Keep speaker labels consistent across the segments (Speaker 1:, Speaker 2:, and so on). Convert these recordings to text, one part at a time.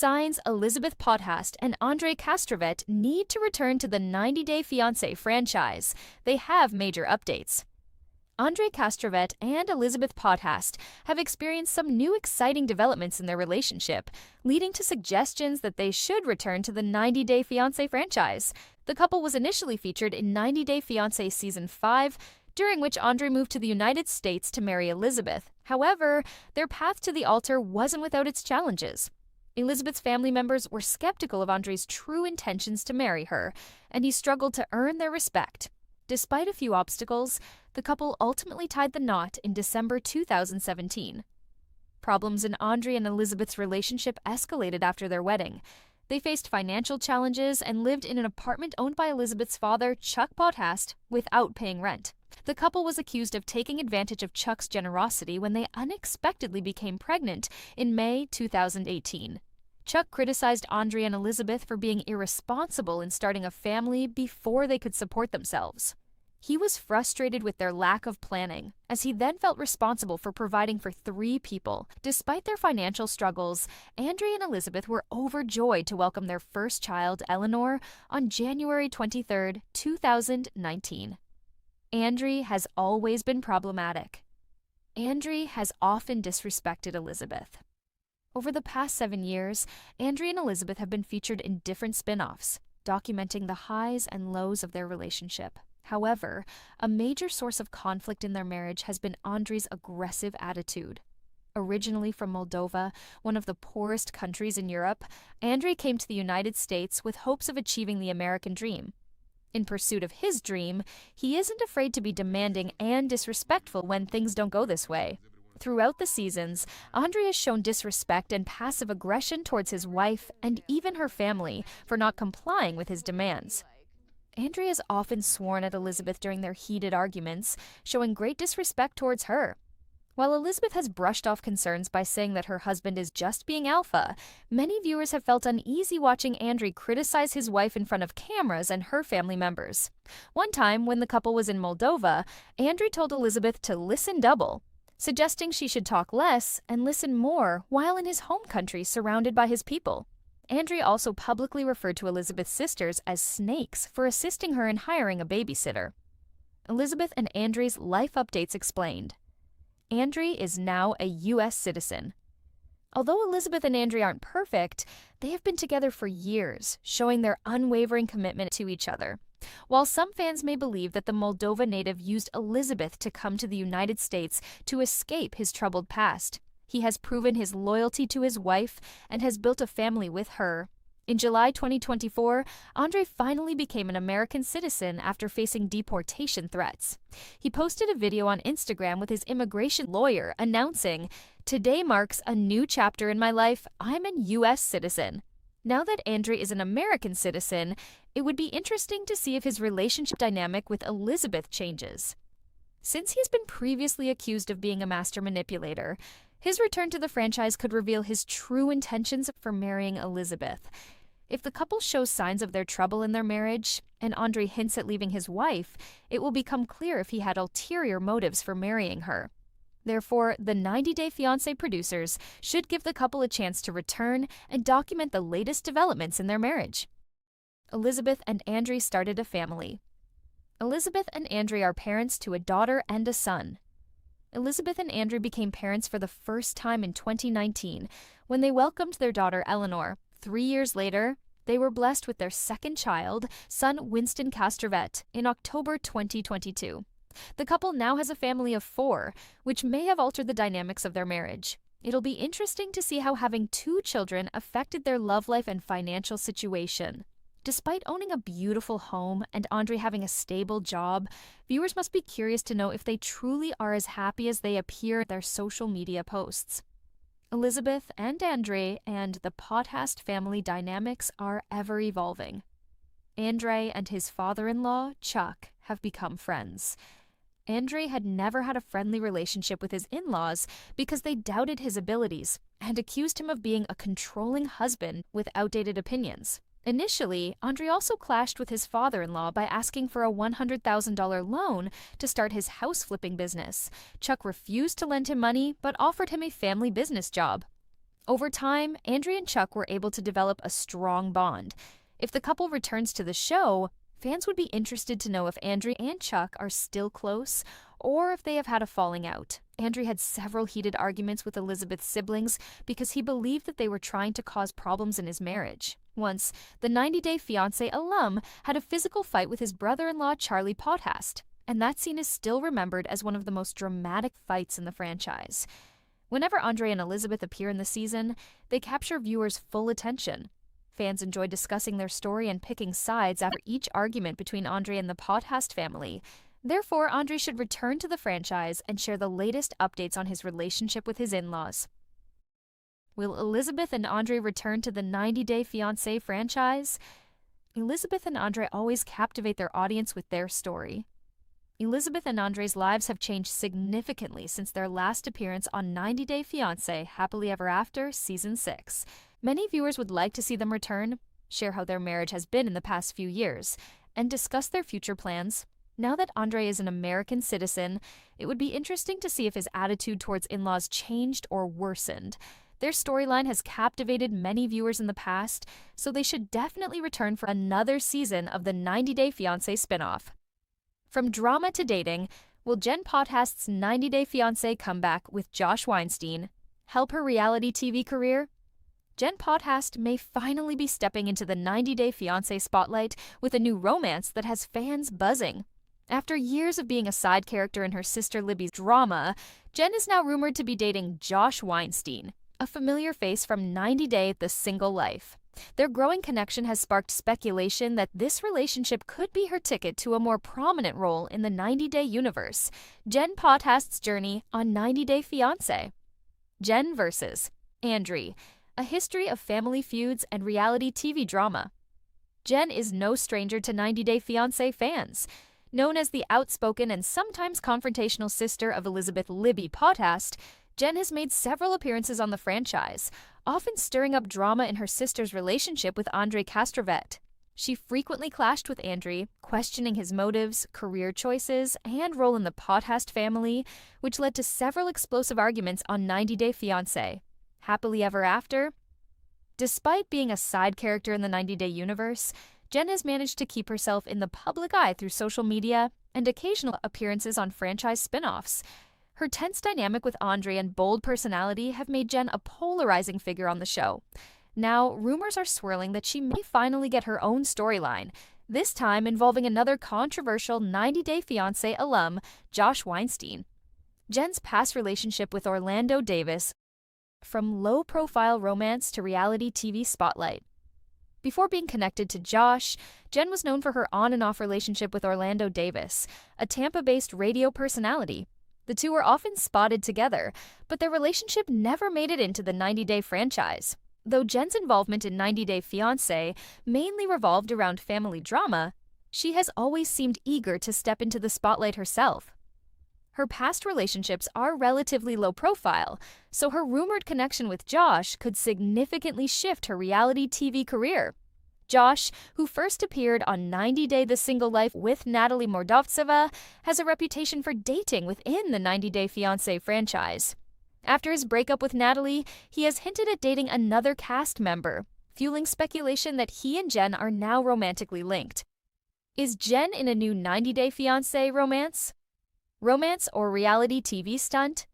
Speaker 1: signs Elizabeth Potthast and Andrei Castravet need to return to the 90-Day Fiancé franchise. They have major updates. Andrei Castravet and Elizabeth Potthast have experienced some new exciting developments in their relationship, leading to suggestions that they should return to the 90-Day Fiancé franchise. The couple was initially featured in 90-Day Fiancé Season 5, during which Andrei moved to the United States to marry Elizabeth. However, their path to the altar wasn't without its challenges. Elizabeth's family members were skeptical of Andrei's true intentions to marry her, and he struggled to earn their respect. Despite a few obstacles, the couple ultimately tied the knot in December 2017. Problems in Andrei and Elizabeth's relationship escalated after their wedding. They faced financial challenges and lived in an apartment owned by Elizabeth's father, Chuck Potthast, without paying rent. The couple was accused of taking advantage of Chuck's generosity when they unexpectedly became pregnant in May 2018. Chuck criticized Andrei and Elizabeth for being irresponsible in starting a family before they could support themselves. He was frustrated with their lack of planning, as he then felt responsible for providing for 3 people. Despite their financial struggles, Andrei and Elizabeth were overjoyed to welcome their first child, Eleanor, on January 23, 2019. Andrei has always been problematic. Andrei has often disrespected Elizabeth. Over the past 7 years, Andrei and Elizabeth have been featured in different spin-offs, documenting the highs and lows of their relationship. However, a major source of conflict in their marriage has been Andrei's aggressive attitude. Originally from Moldova, one of the poorest countries in Europe, Andrei came to the United States with hopes of achieving the American dream. In pursuit of his dream, he isn't afraid to be demanding and disrespectful when things don't go this way. Throughout the seasons, Andrei has shown disrespect and passive aggression towards his wife and even her family for not complying with his demands. Andrei has often sworn at Elizabeth during their heated arguments, showing great disrespect towards her. While Elizabeth has brushed off concerns by saying that her husband is just being alpha, many viewers have felt uneasy watching Andrei criticize his wife in front of cameras and her family members. One time, when the couple was in Moldova, Andrei told Elizabeth to listen double, suggesting she should talk less and listen more while in his home country surrounded by his people. Andrei also publicly referred to Elizabeth's sisters as snakes for assisting her in hiring a babysitter. Elizabeth and Andrei's life updates explained. Andrei is now a U.S. citizen. Although Elizabeth and Andrei aren't perfect, they have been together for years, showing their unwavering commitment to each other. While some fans may believe that the Moldova native used Elizabeth to come to the United States to escape his troubled past, he has proven his loyalty to his wife and has built a family with her. In July 2024, Andrei finally became an American citizen after facing deportation threats. He posted a video on Instagram with his immigration lawyer announcing, "Today marks a new chapter in my life. I'm a U.S. citizen." Now that Andrei is an American citizen, it would be interesting to see if his relationship dynamic with Elizabeth changes. Since he's been previously accused of being a master manipulator, his return to the franchise could reveal his true intentions for marrying Elizabeth. If the couple shows signs of their trouble in their marriage, and Andrei hints at leaving his wife, it will become clear if he had ulterior motives for marrying her. Therefore, the 90-Day Fiancé producers should give the couple a chance to return and document the latest developments in their marriage. Elizabeth and Andrei started a family. Elizabeth and Andrei are parents to a daughter and a son. Elizabeth and Andrei became parents for the first time in 2019 when they welcomed their daughter Eleanor. 3 years later, they were blessed with their second child, son Winston Castravet, in October 2022. The couple now has a family of 4, which may have altered the dynamics of their marriage. It'll be interesting to see how having 2 children affected their love life and financial situation. Despite owning a beautiful home and Andrei having a stable job, viewers must be curious to know if they truly are as happy as they appear in their social media posts. Elizabeth and Andrei and the Potthast family dynamics are ever evolving. Andrei and his father-in-law, Chuck, have become friends. Andrei had never had a friendly relationship with his in-laws because they doubted his abilities and accused him of being a controlling husband with outdated opinions. Initially, Andrei also clashed with his father-in-law by asking for a $100,000 loan to start his house flipping business. Chuck refused to lend him money but offered him a family business job. Over time, Andrei and Chuck were able to develop a strong bond. If the couple returns to the show, fans would be interested to know if Andrei and Chuck are still close or if they have had a falling out. Andrei had several heated arguments with Elizabeth's siblings because he believed that they were trying to cause problems in his marriage. Once, the 90-Day Fiancé alum had a physical fight with his brother-in-law Charlie Potthast, and that scene is still remembered as one of the most dramatic fights in the franchise. Whenever Andrei and Elizabeth appear in the season, they capture viewers' full attention. Fans enjoy discussing their story and picking sides after each argument between Andrei and the Potthast family. Therefore, Andrei should return to the franchise and share the latest updates on his relationship with his in-laws. Will Elizabeth and Andrei return to the 90-Day Fiancé franchise? Elizabeth and Andrei always captivate their audience with their story. Elizabeth and Andrei's lives have changed significantly since their last appearance on 90-Day Fiancé Happily Ever After Season 6. Many viewers would like to see them return, share how their marriage has been in the past few years, and discuss their future plans. Now that Andrei is an American citizen, it would be interesting to see if his attitude towards in-laws changed or worsened. Their storyline has captivated many viewers in the past, so they should definitely return for another season of the 90-Day Fiancé spinoff. From drama to dating, will Jen Potthast's 90-Day Fiancé comeback with Josh Weinstein help her reality TV career? Jen Potthast may finally be stepping into the 90-Day Fiancé spotlight with a new romance that has fans buzzing. After years of being a side character in her sister Libby's drama, Jen is now rumored to be dating Josh Weinstein, a familiar face from 90 Day The Single Life. Their growing connection has sparked speculation that this relationship could be her ticket to a more prominent role in the 90-Day universe. Jen Potthast's journey on 90-Day Fiancé. Jen vs. Andrei, a history of family feuds and reality TV drama. Jen is no stranger to 90-Day Fiancé fans. Known as the outspoken and sometimes confrontational sister of Elizabeth "Libby" Potthast, Jen has made several appearances on the franchise, often stirring up drama in her sister's relationship with Andrei Castravet. She frequently clashed with Andrei, questioning his motives, career choices, and role in the Potthast family, which led to several explosive arguments on 90-Day Fiancé. Happily Ever After? Despite being a side character in the 90-Day universe, Jen has managed to keep herself in the public eye through social media and occasional appearances on franchise spin-offs. Her tense dynamic with Andrei and bold personality have made Jen a polarizing figure on the show. Now, rumors are swirling that she may finally get her own storyline, this time involving another controversial 90-Day Fiancé alum, Josh Weinstein. Jen's past relationship with Orlando Davis, from low-profile romance to reality TV spotlight. Before being connected to Josh, Jen was known for her on-and-off relationship with Orlando Davis, a Tampa-based radio personality. The two were often spotted together, but their relationship never made it into the 90-Day franchise. Though Jen's involvement in 90-Day Fiancé mainly revolved around family drama, she has always seemed eager to step into the spotlight herself. Her past relationships are relatively low profile, so her rumored connection with Josh could significantly shift her reality TV career. Josh, who first appeared on 90 Day The Single Life with Natalie Mordovtseva, has a reputation for dating within the 90-Day Fiancé franchise. After his breakup with Natalie, he has hinted at dating another cast member, fueling speculation that he and Jen are now romantically linked. Is Jen in a new 90-Day Fiancé romance? Romance or reality TV stunt?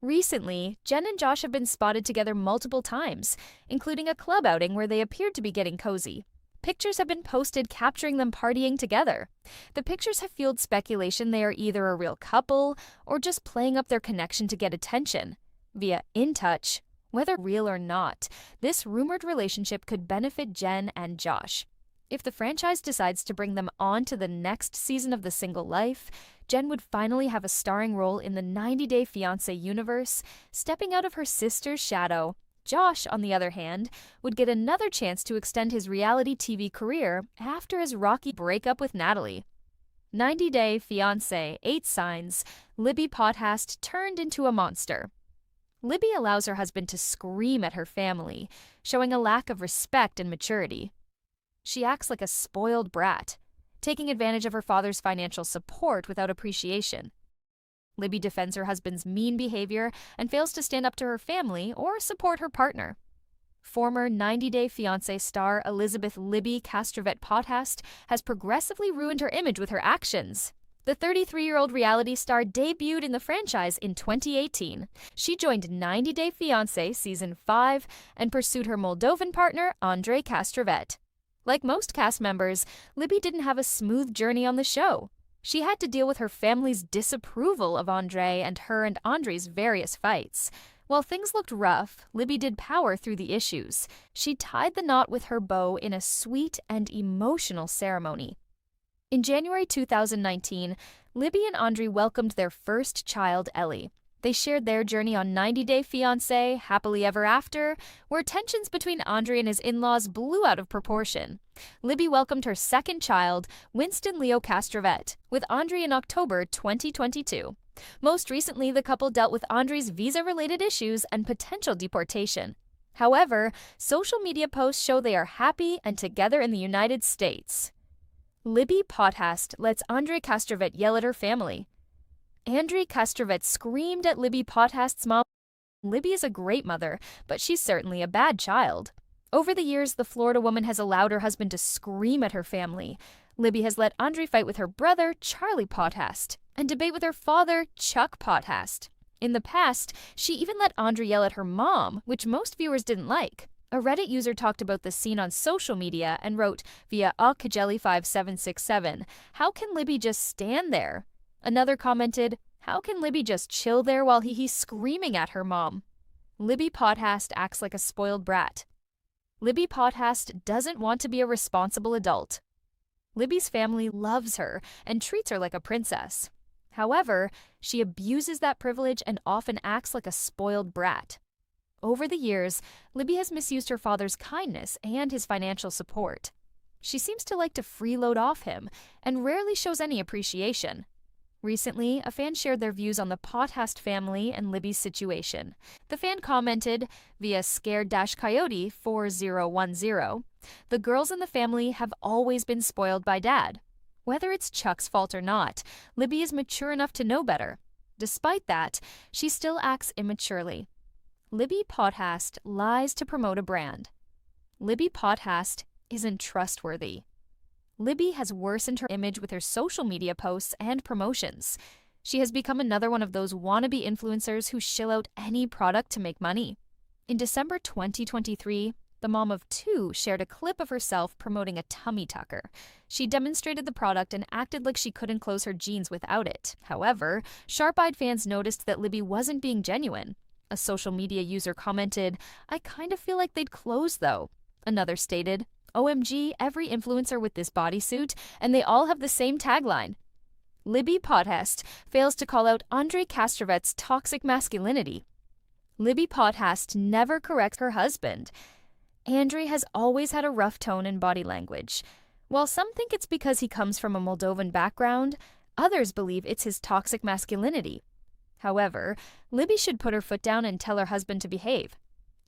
Speaker 1: Recently, Jen and Josh have been spotted together multiple times, including a club outing where they appeared to be getting cozy. Pictures have been posted capturing them partying together. The pictures have fueled speculation they are either a real couple or just playing up their connection to get attention. Via In Touch, whether real or not, this rumored relationship could benefit Jen and Josh. If the franchise decides to bring them on to the next season of The Single Life, Jen would finally have a starring role in the 90-Day Fiancé universe, stepping out of her sister's shadow. Josh, on the other hand, would get another chance to extend his reality TV career after his rocky breakup with Natalie. 90-Day Fiancé, 8 Signs, Libby Potthast turned into a monster. Libby allows her husband to scream at her family, showing a lack of respect and maturity. She acts like a spoiled brat, taking advantage of her father's financial support without appreciation. Libby defends her husband's mean behavior and fails to stand up to her family or support her partner. Former 90 Day Fiancé star Elizabeth "Libby" Castravet Potthast has progressively ruined her image with her actions. The 33-year-old reality star debuted in the franchise in 2018. She joined 90 Day Fiancé Season 5 and pursued her Moldovan partner, Andrei Castravet. Like most cast members, Libby didn't have a smooth journey on the show. She had to deal with her family's disapproval of Andrei and her and Andrei's various fights. While things looked rough, Libby did power through the issues. She tied the knot with her beau in a sweet and emotional ceremony. In January 2019, Libby and Andrei welcomed their first child, Ellie. They shared their journey on 90 Day Fiancé, Happily Ever After, where tensions between Andrei and his in-laws blew out of proportion. Libby welcomed her second child, Winston Leo Castravet, with Andrei in October 2022. Most recently, the couple dealt with Andrei's visa-related issues and potential deportation. However, social media posts show they are happy and together in the United States. Libby Potthast lets Andrei Castravet yell at her family. Andrei Castravet screamed at Libby Potthast's mom. Libby is a great mother, but she's certainly a bad child. Over the years, the Florida woman has allowed her husband to scream at her family. Libby has let Andrei fight with her brother, Charlie Potthast, and debate with her father, Chuck Potthast. In the past, she even let Andrei yell at her mom, which most viewers didn't like. A Reddit user talked about the scene on social media and wrote via @Kajeli5767, "How can Libby just stand there?" Another commented, "How can Libby just chill there while he's screaming at her mom?" Libby Potthast acts like a spoiled brat. Libby Potthast doesn't want to be a responsible adult. Libby's family loves her and treats her like a princess. However, she abuses that privilege and often acts like a spoiled brat. Over the years, Libby has misused her father's kindness and his financial support. She seems to like to freeload off him and rarely shows any appreciation. Recently, a fan shared their views on the Potthast family and Libby's situation. The fan commented via Scared-Coyote4010, "The girls in the family have always been spoiled by Dad. Whether it's Chuck's fault or not, Libby is mature enough to know better. Despite that, she still acts immaturely. Libby Potthast lies to promote a brand. Libby Potthast isn't trustworthy. Libby has worsened her image with her social media posts and promotions. She has become another one of those wannabe influencers who shill out any product to make money. In December 2023, the mom of two shared a clip of herself promoting a tummy tucker. She demonstrated the product and acted like she couldn't close her jeans without it. However, sharp-eyed fans noticed that Libby wasn't being genuine. A social media user commented, "I kind of feel like they'd close though." Another stated, "OMG, every influencer with this bodysuit, and they all have the same tagline." Libby Potthast fails to call out Andrei Castravet's toxic masculinity. Libby Potthast never corrects her husband. Andrei has always had a rough tone and body language. While some think it's because he comes from a Moldovan background, others believe it's his toxic masculinity. However, Libby should put her foot down and tell her husband to behave.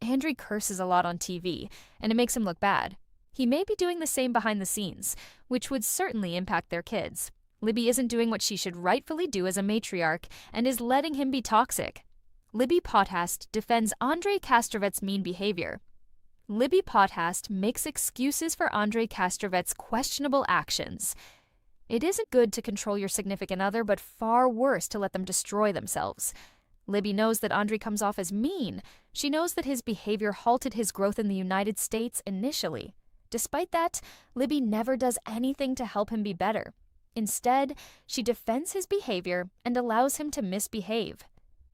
Speaker 1: Andrei curses a lot on TV, and it makes him look bad. He may be doing the same behind the scenes, which would certainly impact their kids. Libby isn't doing what she should rightfully do as a matriarch and is letting him be toxic. Libby Potthast defends Andrei Castravet's mean behavior. Libby Potthast makes excuses for Andrei Castravet's questionable actions. It isn't good to control your significant other, but far worse to let them destroy themselves. Libby knows that Andrei comes off as mean. She knows that his behavior halted his growth in the United States initially. Despite that, Libby never does anything to help him be better. Instead, she defends his behavior and allows him to misbehave.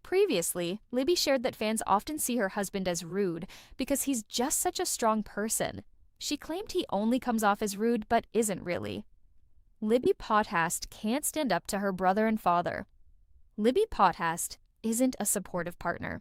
Speaker 1: Previously, Libby shared that fans often see her husband as rude because he's just such a strong person. She claimed he only comes off as rude but isn't really. Libby Potthast can't stand up to her brother and father. Libby Potthast isn't a supportive partner.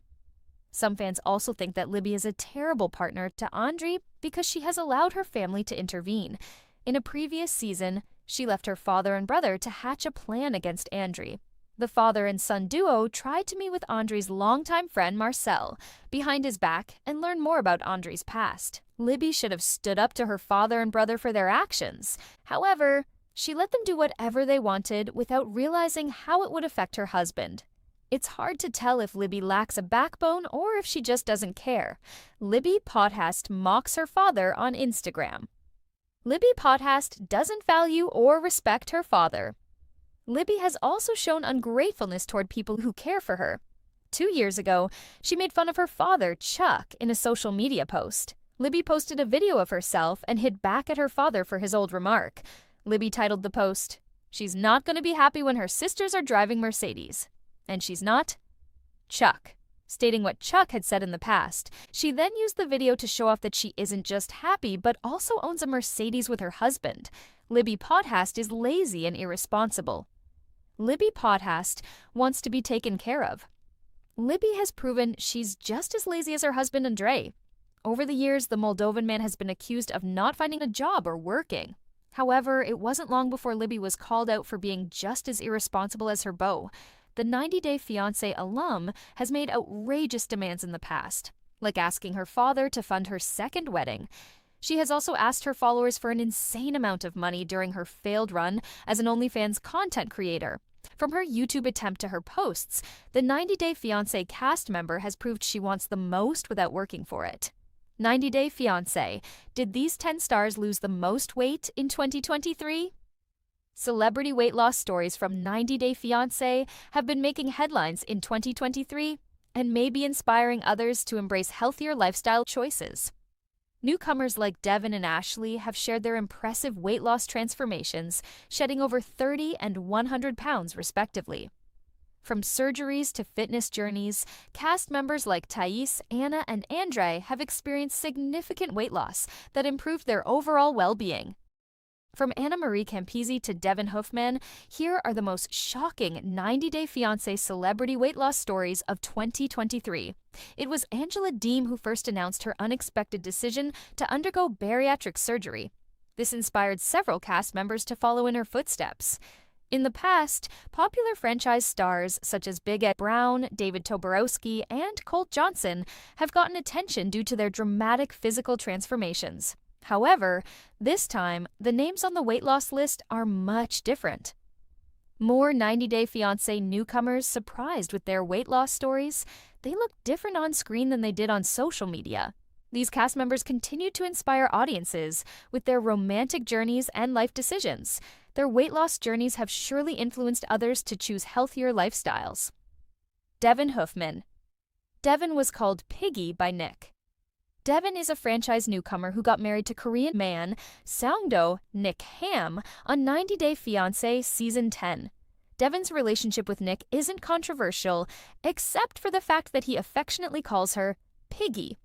Speaker 1: Some fans also think that Libby is a terrible partner to Andrei because she has allowed her family to intervene. In a previous season, she left her father and brother to hatch a plan against Andrei. The father and son duo tried to meet with Andrei's longtime friend Marcel behind his back and learn more about Andrei's past. Libby should have stood up to her father and brother for their actions. However, She let them do whatever they wanted without realizing how it would affect her husband. It's hard to tell if Libby lacks a backbone or if she just doesn't care. Libby Potthast mocks her father on Instagram. Libby Potthast doesn't value or respect her father. Libby has also shown ungratefulness toward people who care for her. 2 years ago, she made fun of her father, Chuck, in a social media post. Libby posted a video of herself and hit back at her father for his old remark. Libby titled the post, "She's not going to be happy when her sisters are driving Mercedes." And she's not? Chuck, stating what Chuck had said in the past. She then used the video to show off that she isn't just happy, but also owns a Mercedes with her husband. Libby Potthast is lazy and irresponsible. Libby Potthast wants to be taken care of. Libby has proven she's just as lazy as her husband Andrei. Over the years, the Moldovan man has been accused of not finding a job or working. However, it wasn't long before Libby was called out for being just as irresponsible as her beau. The 90-Day Fiancé alum has made outrageous demands in the past, like asking her father to fund her second wedding. She has also asked her followers for an insane amount of money during her failed run as an OnlyFans content creator. From her YouTube attempt to her posts, the 90-Day Fiancé cast member has proved she wants the most without working for it. 90-Day Fiancé, did these 10 stars lose the most weight in 2023? Celebrity weight loss stories from 90-Day Fiancé have been making headlines in 2023 and may be inspiring others to embrace healthier lifestyle choices. Newcomers like Devin and Ashley have shared their impressive weight loss transformations, shedding over 30 and 100 pounds respectively. From surgeries to fitness journeys, cast members like Thais, Anna, and Andrei have experienced significant weight loss that improved their overall well-being. From Anna Marie Campisi to Devin Hoofman, here are the most shocking 90-Day Fiancé celebrity weight loss stories of 2023. It was Angela Deem who first announced her unexpected decision to undergo bariatric surgery. This inspired several cast members to follow in her footsteps. In the past, popular franchise stars such as Big Ed Brown, David Toborowski, and Colt Johnson have gotten attention due to their dramatic physical transformations. However, this time, the names on the weight loss list are much different. More 90-Day Fiancé newcomers surprised with their weight loss stories. They look different on screen than they did on social media. These cast members continue to inspire audiences with their romantic journeys and life decisions. Their weight loss journeys have surely influenced others to choose healthier lifestyles. Devin Hoofman. Devin was called Piggy by Nick. Devin is a franchise newcomer who got married to Korean man Sangdo Nick Ham on 90-Day Fiancé Season 10. Devin's relationship with Nick isn't controversial, except for the fact that he affectionately calls her Piggy.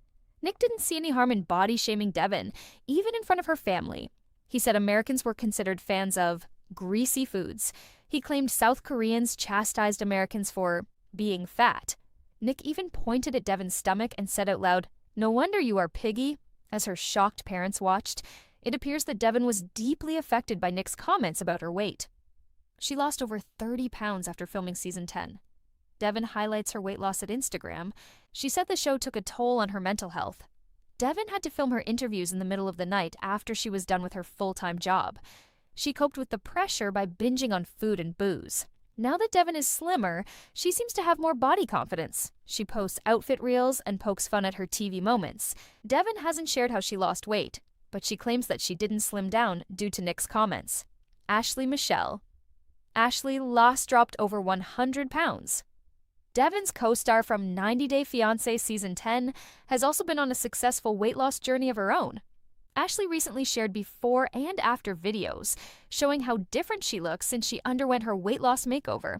Speaker 1: Nick didn't see any harm in body-shaming Devin, even in front of her family. He said Americans were considered fans of greasy foods. He claimed South Koreans chastised Americans for being fat. Nick even pointed at Devin's stomach and said out loud, "No wonder you are Piggy," as her shocked parents watched. It appears that Devin was deeply affected by Nick's comments about her weight. She lost over 30 pounds after filming Season 10. Devin highlights her weight loss at Instagram. She said the show took a toll on her mental health. Devin had to film her interviews in the middle of the night after she was done with her full-time job. She coped with the pressure by binging on food and booze. Now that Devin is slimmer, she seems to have more body confidence. She posts outfit reels and pokes fun at her TV moments. Devin hasn't shared how she lost weight, but she claims that she didn't slim down due to Nick's comments. Ashley Michelle. Ashley dropped over 100 pounds. Devin's co-star from 90-Day Fiancé Season 10 has also been on a successful weight loss journey of her own. Ashley recently shared before and after videos showing how different she looks since she underwent her weight loss makeover.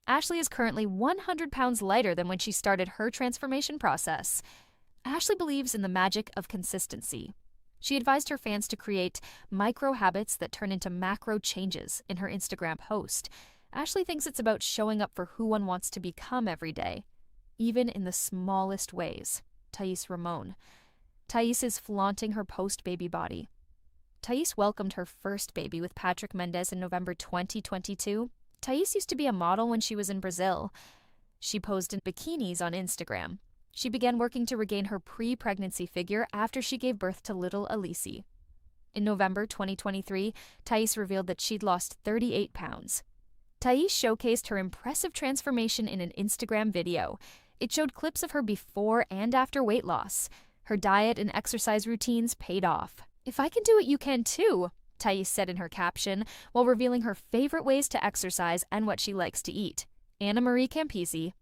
Speaker 1: Ashley is currently 100 pounds lighter than when she started her transformation process. Ashley believes in the magic of consistency. She advised her fans to create micro habits that turn into macro changes in her Instagram post. Ashley thinks it's about showing up for who one wants to become every day, even in the smallest ways. Thais Ramon. Thais is flaunting her post-baby body. Thais welcomed her first baby with Patrick Mendez in November 2022. Thais used to be a model when she was in Brazil. She posed in bikinis on Instagram. She began working to regain her pre-pregnancy figure after she gave birth to little Elise. In November 2023, Thais revealed that she'd lost 38 pounds. Thais showcased her impressive transformation in an Instagram video. It showed clips of her before and after weight loss. Her diet and exercise routines paid off. "If I can do it, you can too," Thais said in her caption, while revealing her favorite ways to exercise and what she likes to eat. Anna Marie Campisi,